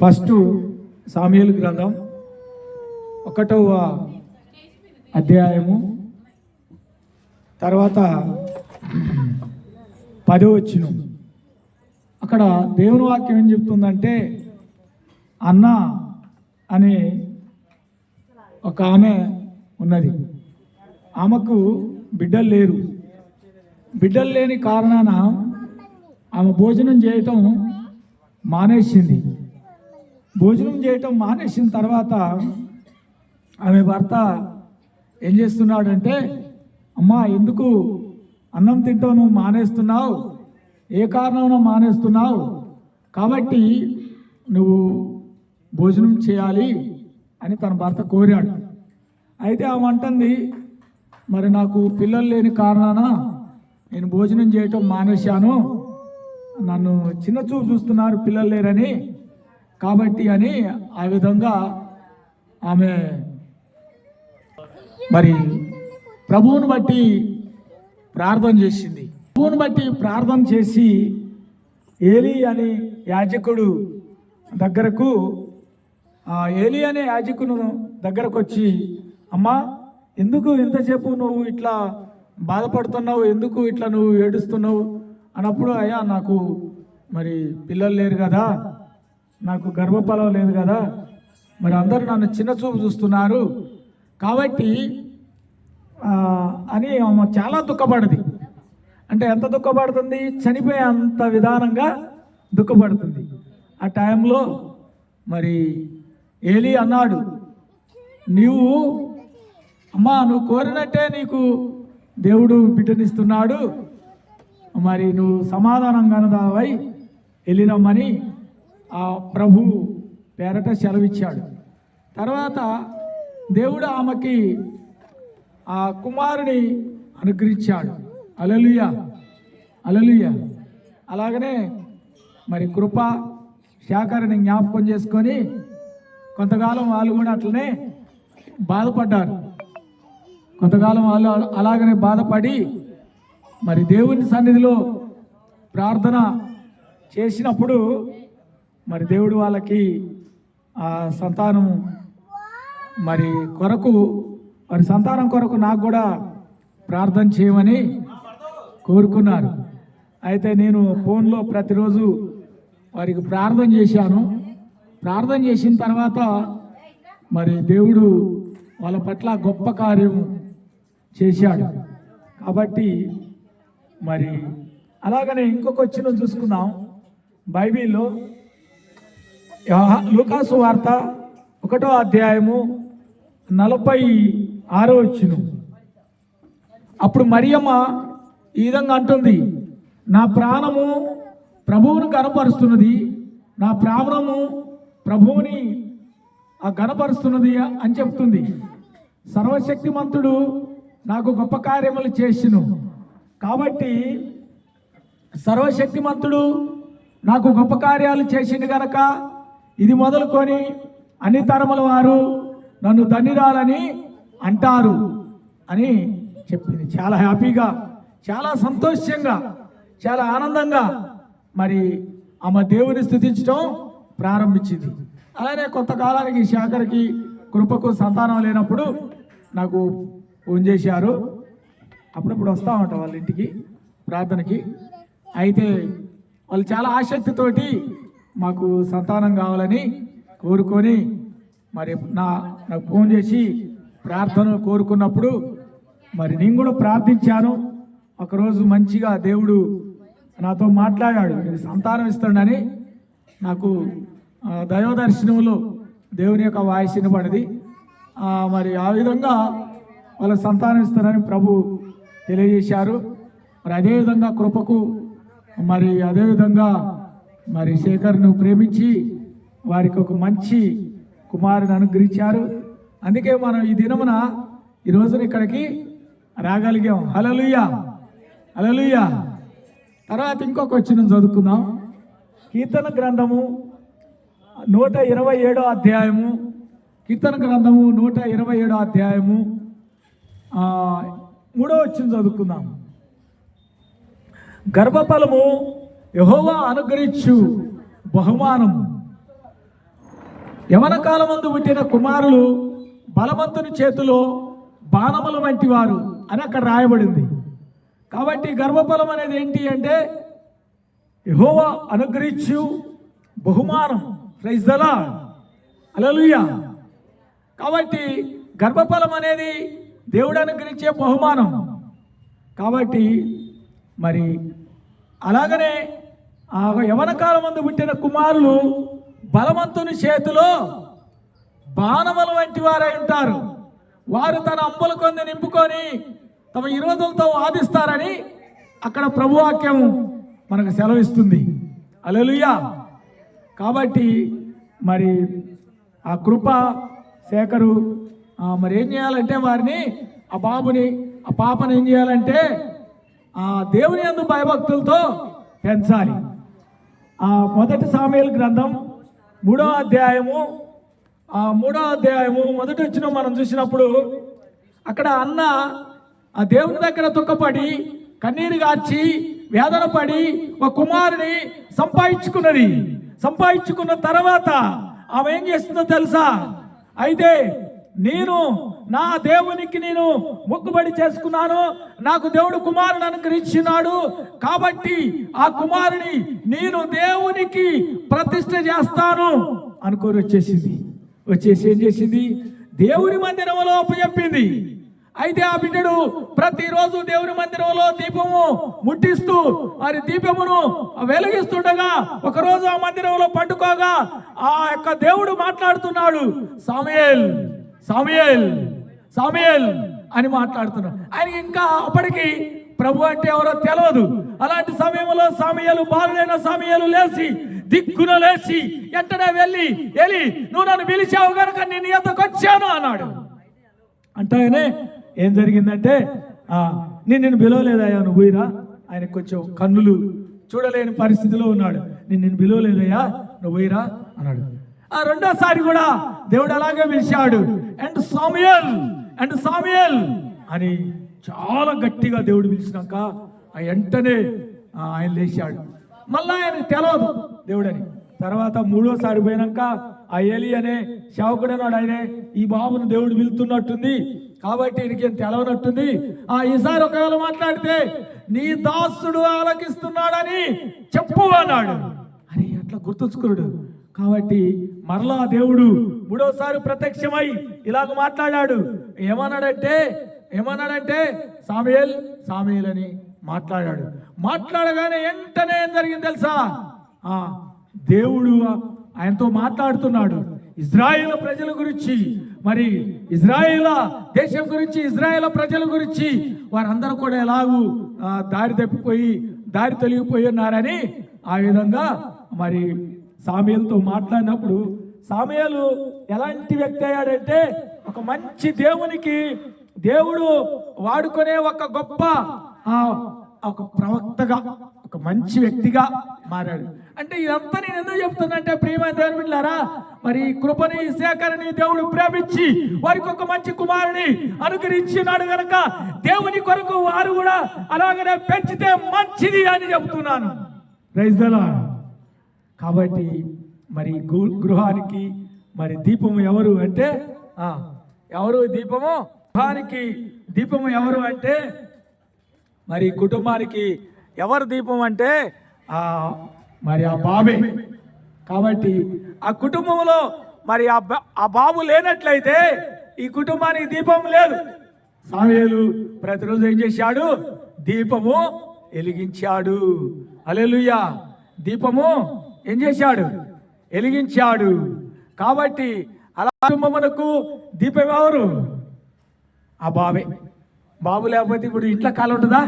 First సామ్యూయేలు గ్రంథం 1వ అధ్యాయము తర్వాత 10వ వచనం. అక్కడ దేవుని వాక్యం ఏం చెప్తుందంటే, అన్న అనే ఒక ఆమె ఉన్నది. ఆమెకు బిడ్డలు లేరు. బిడ్డలు లేని కారణాన ఆమె భోజనం చేయటం మానేసింది. భోజనం చేయటం మానేసిన తర్వాత ఆమె భర్త ఏం చేస్తున్నాడంటే, అమ్మా ఎందుకు అన్నం తింటావు, నువ్వు మానేస్తున్నావు, ఏ కారణంలో మానేస్తున్నావు, కాబట్టి నువ్వు భోజనం చేయాలి అని తన భర్త కోరాడు. అయితే ఆమె అంటుంది, మరి నాకు పిల్లలు లేని కారణాన నేను భోజనం చేయటం మానేశాను, నన్ను చిన్న చూపు చూస్తున్నారు పిల్లలు లేరని, కాబట్టి అని ఆ విధంగా ఆమె మరి ప్రభువుని బట్టి ప్రార్థన చేసింది. ప్రభువుని బట్టి ప్రార్థన చేసి ఏలీ అనే యాజకుడు దగ్గరకు ఏలీ అనే యాజకుడు దగ్గరకు వచ్చి, అమ్మా ఎందుకు ఇంతసేపు నువ్వు ఇట్లా బాధపడుతున్నావు, ఎందుకు ఇట్లా నువ్వు ఏడుస్తున్నావు అన్నప్పుడు, అయ్యా నాకు మరి పిల్లలు లేరు కదా, నాకు గర్భఫలం లేదు కదా, మరి అందరూ నన్ను చిన్న చూపు చూస్తున్నారు కాబట్టి అని ఆమె చాలా దుఃఖపడింది. అంటే ఎంత దుఃఖపడుతుంది, చనిపోయే అంత విధానంగా దుఃఖపడుతుంది. ఆ టైంలో మరి ఏలీ అన్నాడు, నీవు అమ్మా నువ్వు కోరినట్టే నీకు దేవుడు బిడ్డనిస్తున్నాడు, మరి నువ్వు సమాధానంగా దావై వెళ్ళిరమ్మని ఆ ప్రభు పేరట సెలవిచ్చాడు. తర్వాత దేవుడు ఆమెకి ఆ కుమారుని అనుగ్రహించాడు. హల్లెలూయా హల్లెలూయా. అలాగనే మరి కృప శాఖని జ్ఞాపకం చేసుకొని కొంతకాలం వాళ్ళు కూడా అట్లనే బాధపడ్డారు. కొంతకాలం వాళ్ళు అలాగనే బాధపడి మరి దేవుని సన్నిధిలో ప్రార్థన చేసినప్పుడు మరి దేవుడు వాళ్ళకి ఆ సంతానం మరి కొరకు, మరి సంతానం కొరకు నాకు కూడా ప్రార్థన చేయమని కోరుకున్నారు. అయితే నేను ఫోన్లో ప్రతిరోజు వారికి ప్రార్థన చేశాను. ప్రార్థన చేసిన తర్వాత మరి దేవుడు వాళ్ళ పట్ల గొప్ప కార్యం చేశాడు. కాబట్టి మరి అలాగనే ఇంకొక వచనం చూసుకుందాం. బైబిల్లో లూకాసు వార్త 1వ అధ్యాయము 46వ వచనం. అప్పుడు మరియమ్మ ఈ విధంగా అంటుంది, నా ప్రాణము ప్రభువును గనపరుస్తున్నది, నా ప్రాణము ప్రభువుని గనపరుస్తున్నది అని చెప్తుంది. సర్వశక్తిమంతుడు నాకు గొప్ప కార్యములు చేసిను, కాబట్టి సర్వశక్తిమంతుడు నాకు గొప్ప కార్యాలు చేసిండు గనక ఇది మొదలుకొని అన్ని తరముల వారు నన్ను ధన్యురాలని అంటారు అని చెప్పింది. చాలా హ్యాపీగా, చాలా సంతోషంగా, చాలా ఆనందంగా మరి ఆమె దేవుని స్తుతించడం ప్రారంభించింది. అలానే కొంతకాలానికి శాఖరికి కృపకు సంతానం లేనప్పుడు నాకు ఫోన్ చేశారు. అప్పుడప్పుడు వస్తామంట వాళ్ళ ఇంటికి ప్రార్థనకి. అయితే వాళ్ళు చాలా ఆసక్తితోటి మాకు సంతానం కావాలని కోరుకొని మరి నాకు ఫోన్ చేసి ప్రార్థన కోరుకున్నప్పుడు మరి నేను కూడా ప్రార్థించాను. ఒకరోజు మంచిగా దేవుడు నాతో మాట్లాడాడు, నేను సంతానం ఇస్తాడని. నాకు దైవదర్శనంలో దేవుని యొక్క వాయిస్ వినబడింది. మరి ఆ విధంగా వాళ్ళ సంతానం ఇస్తారని ప్రభు తెలియజేశారు. మరి అదేవిధంగా కృపకు మరి అదేవిధంగా మరి శేఖర్ను ప్రేమించి వారికి ఒక మంచి కుమారుని అనుగ్రహించారు. అందుకే మనం ఈ దినమున ఈ రోజున ఇక్కడికి రాగలిగాం. హల్లెలూయా హల్లెలూయా. తర్వాత ఇంకొక వచనం చదువుకుందాం. కీర్తన గ్రంథము 127వ అధ్యాయము. కీర్తన గ్రంథము 127వ అధ్యాయము 3వ వచనం చదువుకుందాం. గర్భఫలము యెహోవా అనుగ్రహించు బహుమానం, యవన కాలమందు పుట్టిన కుమారులు బలవంతుని చేతిలో బాణముల వంటి వారు అని అక్కడ రాయబడింది. కాబట్టి గర్భఫలం అనేది ఏంటి అంటే యెహోవా అనుగ్రహించు బహుమానం. ప్రైజ్ ద లార్డ్, హల్లెలూయా. కాబట్టి గర్భఫలం అనేది దేవుడు అనుగ్రహించే బహుమానం. కాబట్టి మరి అలాగనే ఆ యవన కాలమందు పుట్టిన కుమారులు బలవంతుని చేతిలో బాణముల వంటి వారై ఉంటారు. వారు తన అంబుల కొంది నింపుకొని తమ విరోధులతో వాదిస్తారని అక్కడ ప్రభువాక్యం మనకు సెలవిస్తుంది. హల్లెలూయా. కాబట్టి మరి ఆ కృప శేఖరు మరి ఏం చేయాలంటే వారిని ఆ బాబుని ఆ పాపను ఏం చేయాలంటే ఆ దేవుని యందు భయభక్తులతో పెంచాలి. ఆ మొదటి సామెయలు గ్రంథం 3వ అధ్యాయము మొదటి వచ్చిన మనం చూసినప్పుడు అక్కడ అన్న ఆ దేవుని దగ్గర దుఃఖపడి కన్నీరు గార్చి వేదన పడి ఒక కుమారుని సంపాదించుకున్న తర్వాత ఆమె ఏం చేస్తుందో తెలుసా? అయితే నేను నా దేవునికి మొక్కుబడి చేసుకున్నాను, నాకు దేవుడు కుమారుని అనుగ్రహించినాడు, కాబట్టి ఆ కుమారుని నేను దేవునికి ప్రతిష్ఠ చేస్తాను అనుకొని వచ్చేసి ఏం చేసింది? దేవుని మందిరంలో అప్పచెప్పింది. అయితే ఆ బిడ్డడు ప్రతిరోజు దేవుని మందిరంలో దీపము ముట్టిస్తూ మరి దీపమును వెలిగిస్తుండగా ఒకరోజు ఆ మందిరంలో పండుకోగా ఆ యొక్క దేవుడు మాట్లాడుతున్నాడు, సాముయేల్ సాముయేల్ సాముయేల్ అని మాట్లాడుతున్నాడు. ఆయన ఇంకా అప్పటికి ప్రభు అంటే ఎవరో తెలియదు. అలాంటి సమయంలో సాముయేలు బాలుడైన సాముయేలు దిక్కున లేచి వెంటనే వెళ్ళి నువ్వు నన్ను పిలిచావు కనుక నేను ఎద్దకు వచ్చాను అన్నాడు. అంటేనే ఏం జరిగిందంటే నిన్ను పిలవలేదయ్యా, నువ్వు పోయిరా. ఆయన కొంచెం కన్నులు చూడలేని పరిస్థితిలో ఉన్నాడు. నిన్ను పిలవలేదయ్యా, నువ్వు పోయిరా అన్నాడు. ఆ రెండోసారి కూడా దేవుడు అలాగే పిలిచాడు, అండ్ సాముయేల్ అని చాలా గట్టిగా దేవుడు పిలిచినాక వెంటనే ఆయన లేచాడు. మళ్ళా ఆయనకు తెలియదు దేవుడని. తర్వాత మూడోసారి పోయినాక ఆ ఏలి అనే సేవకుడు అన్నాడు, ఆయనే ఈ బాబును దేవుడు పిలుతున్నట్టుంది, కాబట్టి ఈయనకేం తెలవనట్టుంది, ఈసారి ఒకవేళ మాట్లాడితే నీ దాసుడు ఆలకిస్తున్నాడని చెప్పు అన్నాడు. అని అట్లా గుర్తుంచుకున్నాడు. కాబట్టి మరలా దేవుడు మూడోసారి ప్రత్యక్షమై ఇలాగ మాట్లాడాడు. ఏమన్నాడంటే సాముయేల్ అని మాట్లాడగానే వెంటనే ఏం జరిగింది తెలుసా? దేవుడు ఆయనతో మాట్లాడుతున్నాడు. ఇజ్రాయేల్ ప్రజల గురించి, మరి ఇజ్రాయేల్ దేశం గురించి, ఇజ్రాయేల్ ప్రజల గురించి వారందరూ కూడా ఎలాగూ దారి తొలగిపోయి ఉన్నారని ఆ విధంగా మరి సాముయేలుతో మాట్లాడినప్పుడు సాముయేలు ఎలాంటి వ్యక్తి అయ్యాడంటే ఒక మంచి దేవుడు వాడుకునే ఒక గొప్ప ఒక ప్రవక్తగా, ఒక మంచి వ్యక్తిగా మారాడు. అంటే ఇదంతా నేను ఎందుకు చెప్తున్నా ప్రియమైన దేవుని బిడ్డలారా, మరి కృపని సేకరణని దేవుడు ప్రేమించి వారికి ఒక మంచి కుమారుని అనుగ్రహించినాడు కనుక దేవుని కొరకు వారు కూడా అలాగనే పెంచితే మంచిది అని చెప్తున్నాను. Praise the Lord. కాబట్టి మరి గృహానికి మరి దీపము ఎవరు అంటే గృహానికి దీపము ఎవరు అంటే మరి కుటుంబానికి ఎవరు దీపం అంటే మరి ఆ బాబే. కాబట్టి ఆ కుటుంబంలో మరి ఆ బాబు లేనట్లయితే ఈ కుటుంబానికి దీపం లేదు. సాముయేలు ప్రతిరోజు ఏం చేశాడు? దీపము వెలిగించాడు. హల్లెలూయా. దీపము ఏం చేశాడు? వెలిగించాడు. కాబట్టి అలా కుటుంబమునకు దీపం ఎవరు? ఆ బాబే. బాబు లేకపోతే ఇప్పుడు ఇంట్లో కాలు ఉంటుందా?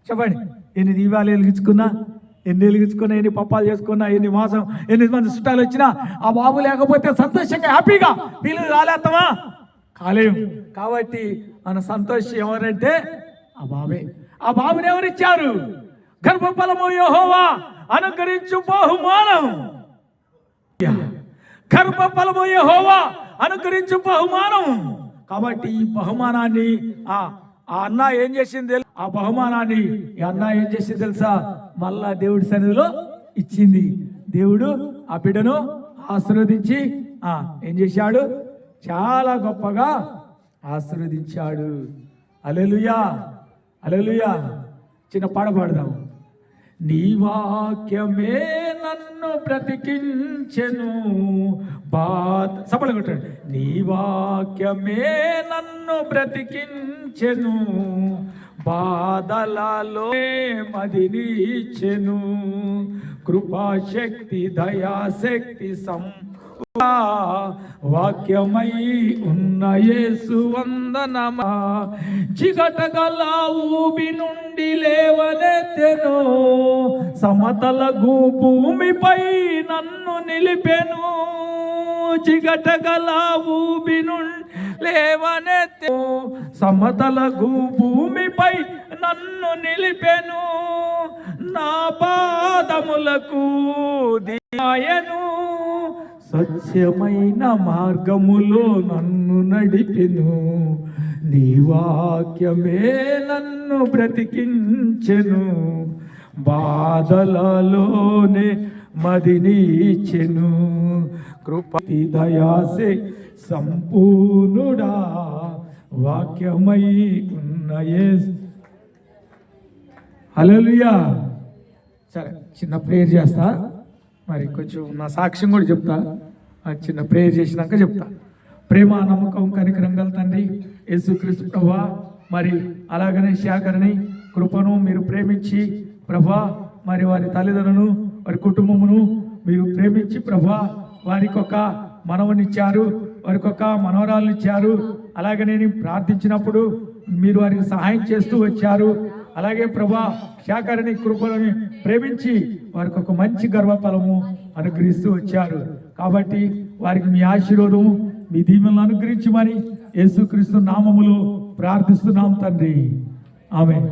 చెప్పండి. ఎన్ని దీపాలు వెలిగించుకున్నా, ఎన్ని పప్పాలు చేసుకున్నా, ఎన్ని మంది చుట్టాలు వచ్చినా ఆ బాబు లేకపోతే సంతోషంగా హ్యాపీగా వీళ్ళు రాలేస్తామా? కాలేము. కాబట్టి మన సంతోషం ఎవరంటే ఆ బాబే. ఆ బాబుని ఎవరిచ్చారు? గర్భఫలము యెహోవా అనుగ్రహించు బహుమానం. గర్భఫలము యెహోవా అనుగ్రహించు బహుమానం. కాబట్టి ఈ బహుమానాన్ని ఆ అన్న ఏం చేసింది? ఆ బహుమానాన్ని ఈ అన్న ఏం చేసింది తెలుసా? మళ్ళా దేవుడి సన్నిధిలో ఇచ్చింది. దేవుడు ఆ బిడ్డను ఆశీర్వదించి ఏం చేశాడు? చాలా గొప్పగా ఆశీర్వదించాడు. హల్లెలూయా, హల్లెలూయా. చిన్న పాట పాడదాం. నీ వాక్యమే నన్ను బ్రతికించెను, సపలు కొట్టండి. నీ వాక్యమే నన్ను బ్రతికించెను, బాధలలో మదినిచ్చెను, కృపాశక్తి దయాశక్తి వాక్యమై ఉన్న యేసు వందనమా. చిగటగల ఊబి నుండి లేవనెత్తెను, సమతల భూమిపై నన్ను నిలిపెను. చిగటగల ఊబి నుండి లేవనెత్తెను, సమతల భూమిపై నన్ను నిలిపెను. నా పాదములకు దియాయను, సత్యమైన మార్గములో నన్ను నడిపెను. నీ వాక్యమే నన్ను బ్రతికించెను, బాధలలోనే మదినిచ్చెను, కృపతి దయాసే సంపూర్ణుడా, వాక్యమై ఉన్న యేసు. హల్లెలూయా. సరే, చిన్న ప్రేయర్ చేస్తా, మరి కొంచెం నా సాక్ష్యం కూడా చెప్తా. చిన్న ప్రేయర్ చేసినాక చెప్తా. ప్రేమ, నమ్మకం, కనికరం గల తండ్రి యేసుక్రీస్తు ప్రభా, మరి అలాగనే శాఖని కృపను మీరు ప్రేమించి ప్రభా, మరి వారి తల్లిదండ్రులను వారి కుటుంబమును మీరు ప్రేమించి ప్రభా, వారికి ఒక మనవనిచ్చారు, వారికి ఒక మనవరాలను ఇచ్చారు. అలాగే నేను ప్రార్థించినప్పుడు మీరు వారికి సహాయం చేస్తూ వచ్చారు. అలాగే ప్రభా, శాఖని కృపలని ప్రేమించి వారికి ఒక మంచి గర్వఫలము అనుగ్రహిస్తూ వచ్చారు. కాబట్టి వారికి మీ ఆశీర్వాదము, మీ దీవెనలు అనుగ్రహించమని యేసుక్రీస్తు నామములో ప్రార్థిస్తున్నాం తండ్రి. ఆమేన్.